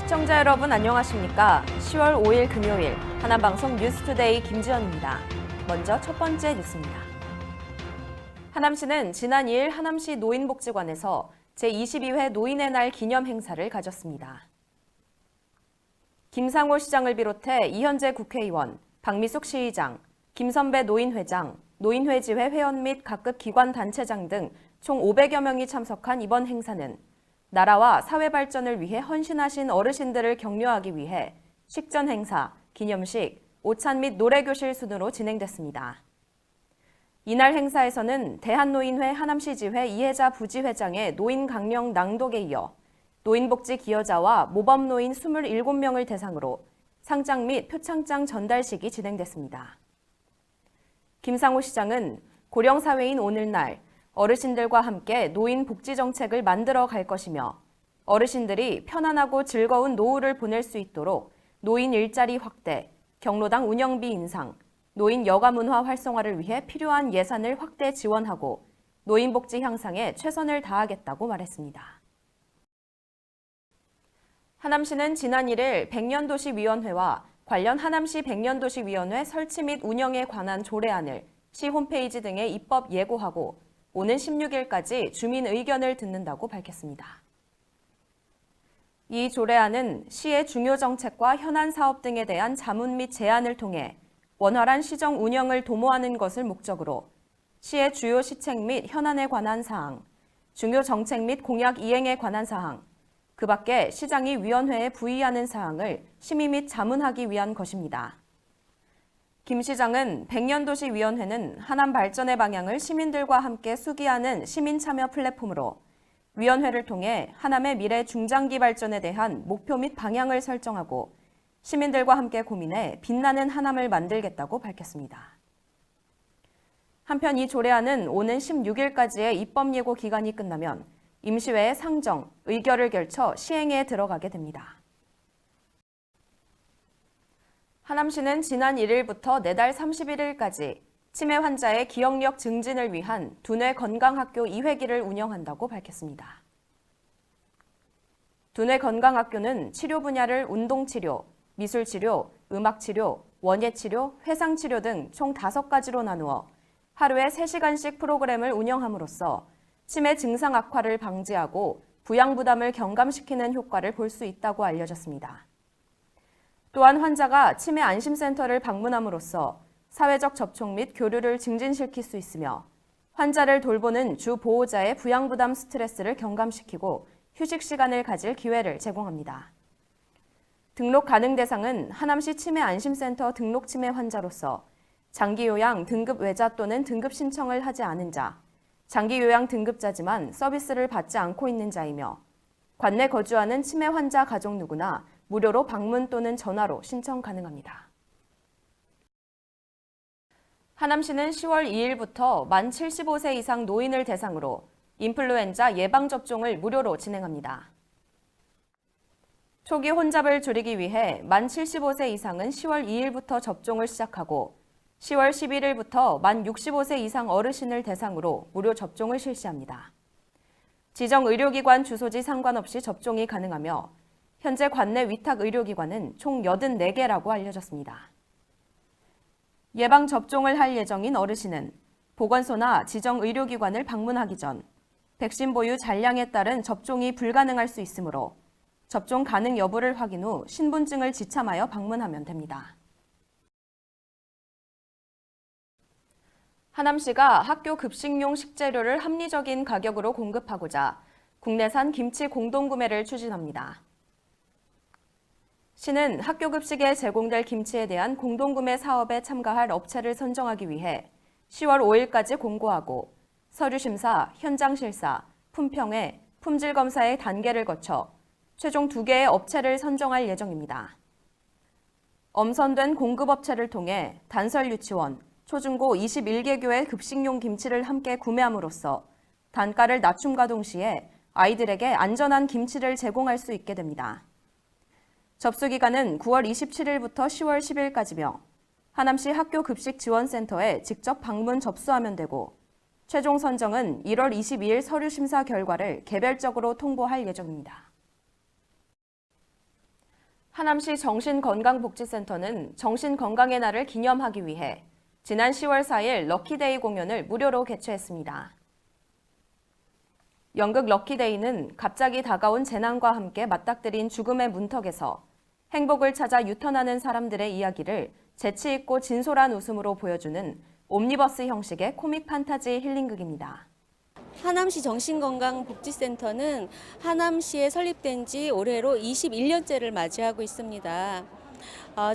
시청자 여러분 안녕하십니까? 10월 5일 금요일 하남방송 뉴스투데이 김지연입니다. 먼저 첫 번째 뉴스입니다. 하남시는 지난 2일 하남시 노인복지관에서 제22회 노인의 날 기념 행사를 가졌습니다. 김상호 시장을 비롯해 이현재 국회의원, 박미숙 시의장, 김선배 노인회장, 노인회지회 회원 및 각급 기관단체장 등 총 500여 명이 참석한 이번 행사는 나라와 사회 발전을 위해 헌신하신 어르신들을 격려하기 위해 식전 행사, 기념식, 오찬 및 노래교실 순으로 진행됐습니다. 이날 행사에서는 대한노인회 하남시지회 이혜자 부지회장의 노인 강령 낭독에 이어 노인복지 기여자와 모범노인 27명을 대상으로 상장 및 표창장 전달식이 진행됐습니다. 김상호 시장은 고령사회인 오늘날 어르신들과 함께 노인 복지 정책을 만들어 갈 것이며 어르신들이 편안하고 즐거운 노후를 보낼 수 있도록 노인 일자리 확대, 경로당 운영비 인상, 노인 여가 문화 활성화를 위해 필요한 예산을 확대 지원하고 노인 복지 향상에 최선을 다하겠다고 말했습니다. 하남시는 지난 1일 백년도시위원회와 관련 하남시 백년도시위원회 설치 및 운영에 관한 조례안을 시 홈페이지 등에 입법 예고하고 오는 16일까지 주민 의견을 듣는다고 밝혔습니다. 이 조례안은 시의 중요 정책과 현안 사업 등에 대한 자문 및 제안을 통해 원활한 시정 운영을 도모하는 것을 목적으로 시의 주요 시책 및 현안에 관한 사항, 중요 정책 및 공약 이행에 관한 사항, 그 밖에 시장이 위원회에 부의하는 사항을 심의 및 자문하기 위한 것입니다. 김 시장은 백년도시위원회는 하남 발전의 방향을 시민들과 함께 숙의하는 시민참여 플랫폼으로 위원회를 통해 하남의 미래 중장기 발전에 대한 목표 및 방향을 설정하고 시민들과 함께 고민해 빛나는 하남을 만들겠다고 밝혔습니다. 한편 이 조례안은 오는 16일까지의 입법 예고 기간이 끝나면 임시회에 상정, 의결을 결쳐 시행에 들어가게 됩니다. 하남시는 지난 1일부터 내달 31일까지 치매 환자의 기억력 증진을 위한 두뇌 건강학교 2회기를 운영한다고 밝혔습니다. 두뇌 건강학교는 치료 분야를 운동치료, 미술치료, 음악치료, 원예치료, 회상치료 등 총 5가지로 나누어 하루에 3시간씩 프로그램을 운영함으로써 치매 증상 악화를 방지하고 부양 부담을 경감시키는 효과를 볼 수 있다고 알려졌습니다. 또한 환자가 치매 안심센터를 방문함으로써 사회적 접촉 및 교류를 증진시킬 수 있으며 환자를 돌보는 주 보호자의 부양 부담 스트레스를 경감시키고 휴식 시간을 가질 기회를 제공합니다. 등록 가능 대상은 하남시 치매 안심센터 등록 치매 환자로서 장기요양 등급 외자 또는 등급 신청을 하지 않은 자, 장기요양 등급자지만 서비스를 받지 않고 있는 자이며 관내 거주하는 치매 환자 가족 누구나 무료로 방문 또는 전화로 신청 가능합니다. 하남시는 10월 2일부터 만 75세 이상 노인을 대상으로 인플루엔자 예방접종을 무료로 진행합니다. 초기 혼잡을 줄이기 위해 만 75세 이상은 10월 2일부터 접종을 시작하고 10월 11일부터 만 65세 이상 어르신을 대상으로 무료 접종을 실시합니다. 지정 의료기관 주소지 상관없이 접종이 가능하며 현재 관내 위탁 의료기관은 총 84개라고 알려졌습니다. 예방접종을 할 예정인 어르신은 보건소나 지정 의료기관을 방문하기 전 백신 보유 잔량에 따른 접종이 불가능할 수 있으므로 접종 가능 여부를 확인 후 신분증을 지참하여 방문하면 됩니다. 하남시가 학교 급식용 식재료를 합리적인 가격으로 공급하고자 국내산 김치 공동구매를 추진합니다. 시는 학교 급식에 제공될 김치에 대한 공동구매 사업에 참가할 업체를 선정하기 위해 10월 5일까지 공고하고 서류심사, 현장실사, 품평회, 품질검사의 단계를 거쳐 최종 2개의 업체를 선정할 예정입니다. 엄선된 공급업체를 통해 단설 유치원, 초중고 21개교의 급식용 김치를 함께 구매함으로써 단가를 낮춤과 동시에 아이들에게 안전한 김치를 제공할 수 있게 됩니다. 접수기간은 9월 27일부터 10월 10일까지며 하남시 학교급식지원센터에 직접 방문 접수하면 되고 최종 선정은 1월 22일 서류 심사 결과를 개별적으로 통보할 예정입니다. 하남시 정신건강복지센터는 정신건강의 날을 기념하기 위해 지난 10월 4일 럭키데이 공연을 무료로 개최했습니다. 연극 럭키데이는 갑자기 다가온 재난과 함께 맞닥뜨린 죽음의 문턱에서 행복을 찾아 유턴하는 사람들의 이야기를 재치있고 진솔한 웃음으로 보여주는 옴니버스 형식의 코믹 판타지 힐링극입니다. 하남시 정신건강복지센터는 하남시에 설립된 지 올해로 21년째를 맞이하고 있습니다.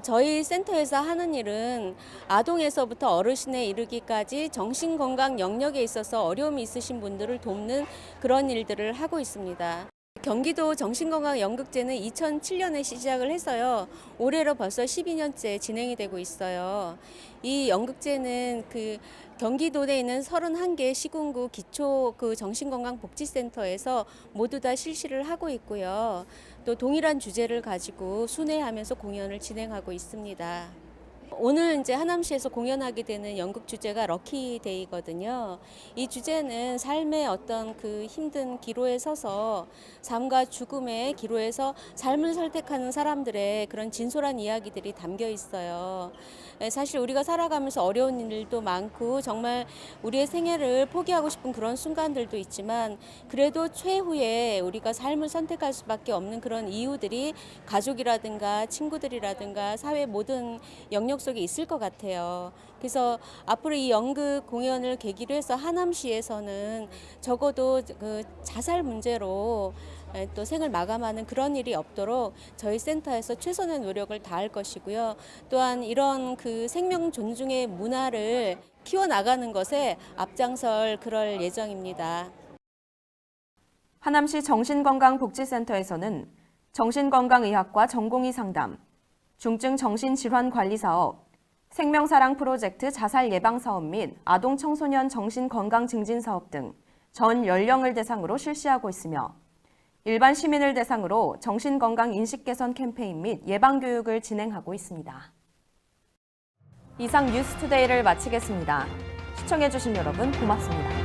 저희 센터에서 하는 일은 아동에서부터 어르신에 이르기까지 정신건강 영역에 있어서 어려움이 있으신 분들을 돕는 그런 일들을 하고 있습니다. 경기도 정신건강연극제는 2007년에 시작을 해서요. 올해로 벌써 12년째 진행이 되고 있어요. 이 연극제는 경기도 내에 있는 31개 시군구 기초 정신건강복지센터에서 모두 다 실시를 하고 있고요. 또 동일한 주제를 가지고 순회하면서 공연을 진행하고 있습니다. 오늘 이제 하남시에서 공연하게 되는 연극 주제가 럭키데이거든요. 이 주제는 삶의 어떤 힘든 기로에 서서 삶과 죽음의 기로에서 삶을 선택하는 사람들의 그런 진솔한 이야기들이 담겨 있어요. 사실 우리가 살아가면서 어려운 일도 많고 정말 우리의 생애를 포기하고 싶은 그런 순간들도 있지만 그래도 최후에 우리가 삶을 선택할 수밖에 없는 그런 이유들이 가족이라든가 친구들이라든가 사회 모든 영역 속에 있을 것 같아요. 그래서 앞으로 이 연극 공연을 계기로 해서 하남시에서는 적어도 자살 문제로 또 생을 마감하는 그런 일이 없도록 저희 센터에서 최선의 노력을 다할 것이고요. 또한 이런 생명 존중의 문화를 키워나가는 것에 앞장설 그럴 예정입니다. 하남시 정신건강복지센터에서는 정신건강의학과 전공의 상담, 중증 정신질환관리사업, 생명사랑 프로젝트 자살 예방사업 및 아동 청소년 정신건강 증진사업 등 전 연령을 대상으로 실시하고 있으며 일반 시민을 대상으로 정신건강 인식 개선 캠페인 및 예방교육을 진행하고 있습니다. 이상 뉴스투데이를 마치겠습니다. 시청해주신 여러분 고맙습니다.